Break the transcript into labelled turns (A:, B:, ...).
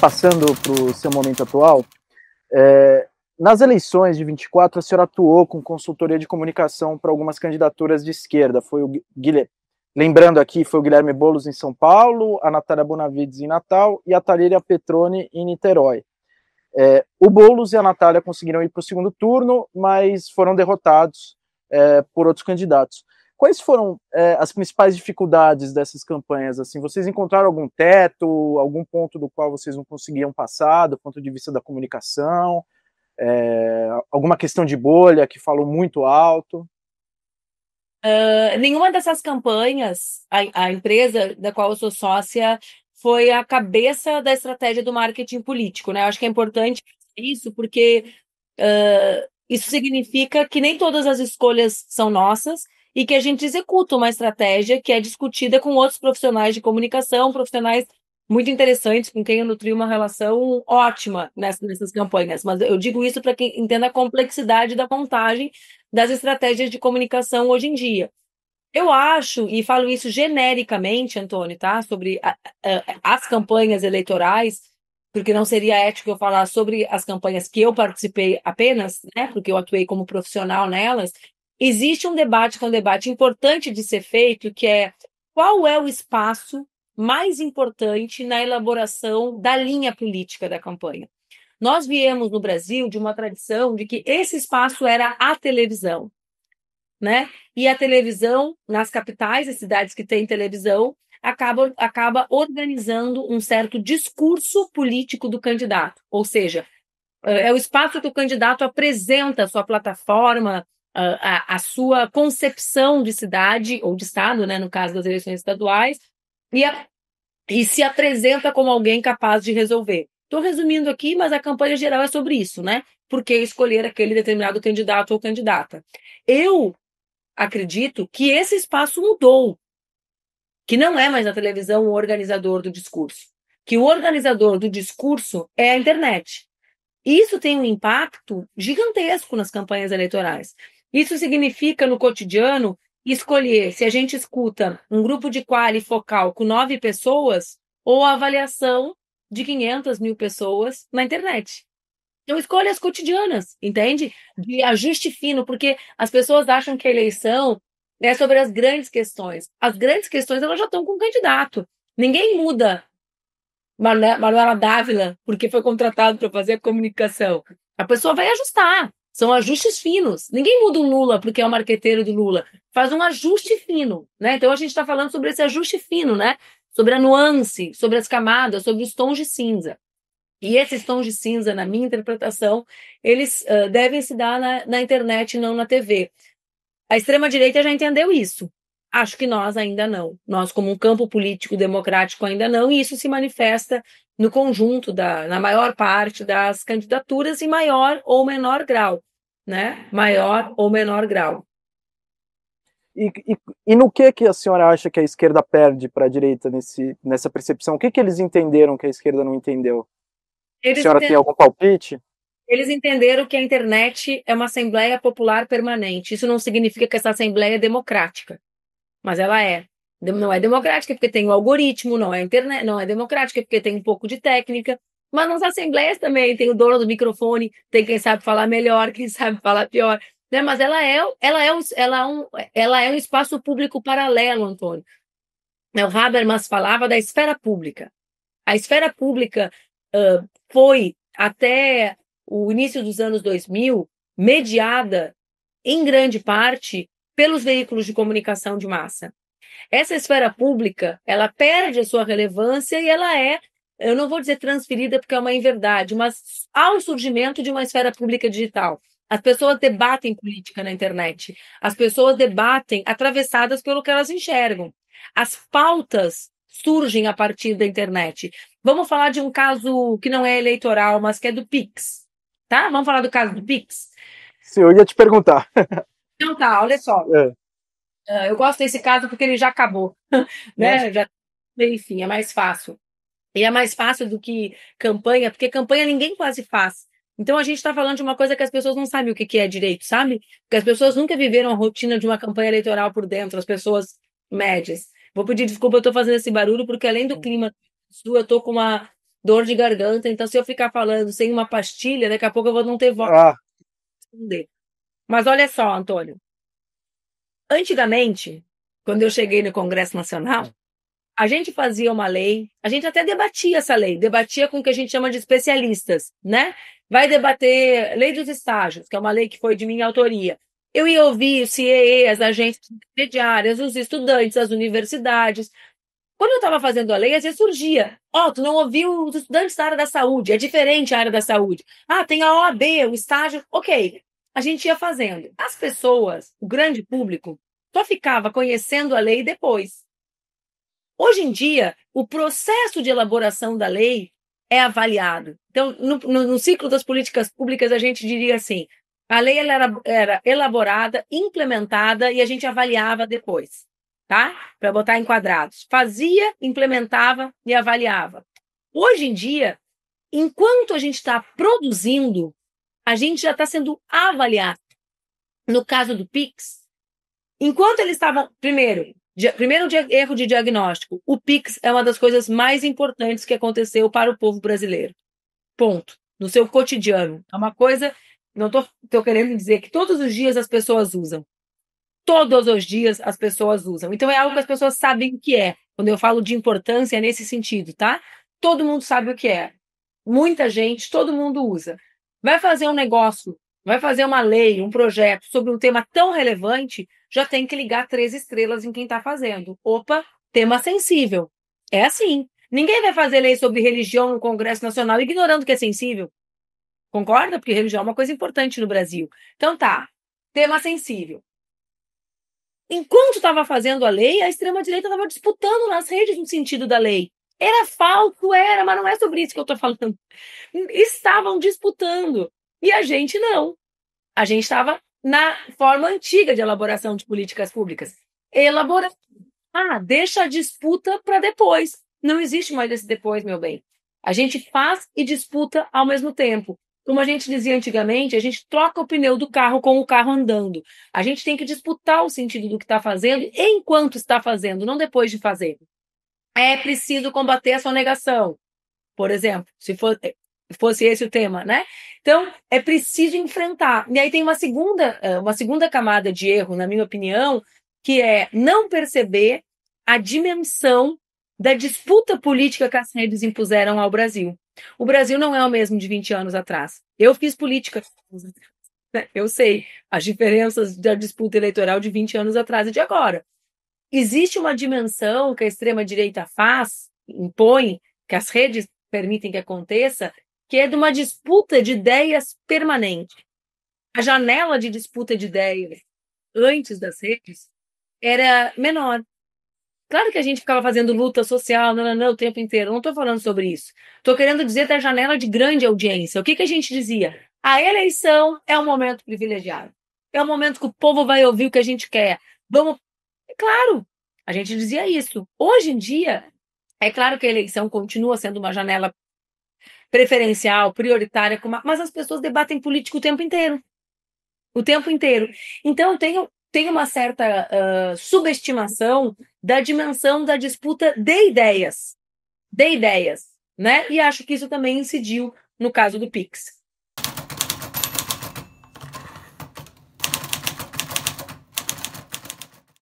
A: passando para o seu momento atual, nas eleições de 24, a senhora atuou com consultoria de comunicação para algumas candidaturas de esquerda. Foi o Guilherme, lembrando aqui, foi o Guilherme Boulos em São Paulo, a Natália Bonavides em Natal e a Thalia Petroni em Niterói. O Boulos e a Natália conseguiram ir para o segundo turno, mas foram derrotados por outros candidatos. Quais foram as principais dificuldades dessas campanhas? Assim, vocês encontraram algum teto, algum ponto do qual vocês não conseguiam passar, do ponto de vista da comunicação? Alguma questão de bolha que falou muito alto?
B: Nenhuma dessas campanhas, a empresa da qual eu sou sócia foi a cabeça da estratégia do marketing político, né? Eu acho que é importante isso, porque isso significa que nem todas as escolhas são nossas e que a gente executa uma estratégia que é discutida com outros profissionais de comunicação, profissionais muito interessantes, com quem eu nutri uma relação ótima nessas campanhas. Mas eu digo isso para quem entenda a complexidade da montagem das estratégias de comunicação hoje em dia. Eu acho, e falo isso genericamente, Antônio, tá? Sobre as campanhas eleitorais, porque não seria ético eu falar sobre as campanhas que eu participei apenas, né? Porque eu atuei como profissional nelas. Existe um debate que é um debate importante de ser feito, que é qual é o espaço mais importante na elaboração da linha política da campanha. Nós viemos no Brasil de uma tradição de que esse espaço era a televisão, né? E a televisão, nas capitais, as cidades que têm televisão, acaba organizando um certo discurso político do candidato. Ou seja, é o espaço que o candidato apresenta a sua plataforma, a sua concepção de cidade, ou de estado, né, no caso das eleições estaduais, e se apresenta como alguém capaz de resolver. Estou resumindo aqui, mas a campanha geral é sobre isso, né? Por que escolher aquele determinado candidato ou candidata? Eu acredito que esse espaço mudou, que não é mais a televisão o organizador do discurso, que o organizador do discurso é a internet. Isso tem um impacto gigantesco nas campanhas eleitorais. Isso significa, no cotidiano, escolher se a gente escuta um grupo de quali focal com 9 pessoas ou a avaliação de 500 mil pessoas na internet. Então, escolhas cotidianas, entende? De ajuste fino, porque as pessoas acham que a eleição é sobre as grandes questões. As grandes questões elas já estão com o candidato. Ninguém muda Manuela Dávila porque foi contratado para fazer a comunicação. A pessoa vai ajustar. São ajustes finos. Ninguém muda o Lula porque é o marqueteiro do Lula. Faz um ajuste fino, né? Então a gente está falando sobre esse ajuste fino, né? Sobre a nuance, sobre as camadas, sobre os tons de cinza. E esses tons de cinza, na minha interpretação, eles devem se dar na internet, não na TV. A extrema-direita já entendeu isso. Acho que nós ainda não. Nós, como um campo político democrático, ainda não, e isso se manifesta no conjunto, na maior parte das candidaturas, em maior ou menor grau. Né? Maior ou menor grau.
A: E no que a senhora acha que a esquerda perde para a direita nessa percepção? O que eles entenderam que a esquerda não entendeu? A senhora tem algum palpite?
B: Eles entenderam que a internet é uma assembleia popular permanente. Isso não significa que essa assembleia é democrática, mas ela é. Não é democrática porque tem o algoritmo, não é internet, não é democrática porque tem um pouco de técnica, mas nas assembleias também tem o dono do microfone, tem quem sabe falar melhor, quem sabe falar pior, né? Mas ela é um espaço público paralelo, Antônio. O Habermas falava da esfera pública. A esfera pública foi até o início dos anos 2000 mediada em grande parte pelos veículos de comunicação de massa. Essa esfera pública, ela perde a sua relevância e ela eu não vou dizer transferida porque é uma inverdade, mas há o surgimento de uma esfera pública digital. As pessoas debatem política na internet. As pessoas debatem atravessadas pelo que elas enxergam. As pautas surgem a partir da internet. Vamos falar de um caso que não é eleitoral, mas que é do Pix. Tá? Vamos falar do caso do Pix?
A: Sim, eu ia te perguntar.
B: Então tá, olha só. Eu gosto desse caso porque ele já acabou. Né? Enfim, é mais fácil. E é mais fácil do que campanha, porque campanha ninguém quase faz. Então a gente está falando de uma coisa que as pessoas não sabem o que é direito, sabe? Porque as pessoas nunca viveram a rotina de uma campanha eleitoral por dentro, as pessoas médias. Vou pedir desculpa, eu estou fazendo esse barulho, porque além do clima sul, eu estou com dor de garganta, então se eu ficar falando sem uma pastilha, daqui a pouco eu vou não ter voz. Mas olha só, Antônio, antigamente, quando eu cheguei no Congresso Nacional, a gente fazia uma lei, a gente até debatia essa lei, debatia com o que a gente chama de especialistas, né? Vai debater lei dos estágios, que é uma lei que foi de minha autoria. Eu ia ouvir o CIEE, as agências intermediárias, os estudantes, as universidades. Quando eu estava fazendo a lei, às vezes surgia. Tu não ouviu os estudantes da área da saúde, é diferente a área da saúde. Tem a OAB, o estágio. Ok, a gente ia fazendo. As pessoas, o grande público, só ficava conhecendo a lei depois. Hoje em dia, o processo de elaboração da lei é avaliado. Então, no ciclo das políticas públicas, a gente diria assim, a lei ela era elaborada, implementada e a gente avaliava depois, tá? Para botar em quadrados. Fazia, implementava e avaliava. Hoje em dia, enquanto a gente está produzindo, a gente já está sendo avaliado. No caso do PIX, enquanto eles estavam, primeiro erro de diagnóstico, o PIX é uma das coisas mais importantes que aconteceu para o povo brasileiro. Ponto. No seu cotidiano. É uma coisa, não estou querendo dizer que todos os dias as pessoas usam. Todos os dias as pessoas usam. Então é algo que as pessoas sabem o que é. Quando eu falo de importância, é nesse sentido, tá? Todo mundo sabe o que é. Muita gente, todo mundo usa. Vai fazer um negócio, vai fazer uma lei, um projeto sobre um tema tão relevante, já tem que ligar 3 estrelas em quem está fazendo. Opa, tema sensível. É assim. Ninguém vai fazer lei sobre religião no Congresso Nacional ignorando que é sensível. Concorda? Porque religião é uma coisa importante no Brasil. Então tá, tema sensível. Enquanto estava fazendo a lei, a extrema-direita estava disputando nas redes no sentido da lei. Era falso, era, mas não é sobre isso que eu estou falando. Estavam disputando. E a gente não. A gente estava na forma antiga de elaboração de políticas públicas. Deixa a disputa para depois. Não existe mais esse depois, meu bem. A gente faz e disputa ao mesmo tempo. Como a gente dizia antigamente, a gente troca o pneu do carro com o carro andando. A gente tem que disputar o sentido do que está fazendo enquanto está fazendo, não depois de fazer. É preciso combater a sonegação, por exemplo, se fosse esse o tema, né? Então, é preciso enfrentar. E aí tem uma segunda camada de erro, na minha opinião, que é não perceber a dimensão da disputa política que as redes impuseram ao Brasil. O Brasil não é o mesmo de 20 anos atrás. Eu fiz política, eu sei as diferenças da disputa eleitoral de 20 anos atrás e de agora. Existe uma dimensão que a extrema-direita impõe, que as redes permitem que aconteça, que é de uma disputa de ideias permanente. A janela de disputa de ideias antes das redes era menor. Claro que a gente ficava fazendo luta social o tempo inteiro. Não estou falando sobre isso. Estou querendo dizer da janela de grande audiência. O que a gente dizia? A eleição é um momento privilegiado. É um momento que o povo vai ouvir o que a gente quer. Claro, a gente dizia isso. Hoje em dia, é claro que a eleição continua sendo uma janela preferencial, prioritária, mas as pessoas debatem política o tempo inteiro. O tempo inteiro. Então, tem uma certa subestimação da dimensão da disputa de ideias, né? E acho que isso também incidiu no caso do PIX.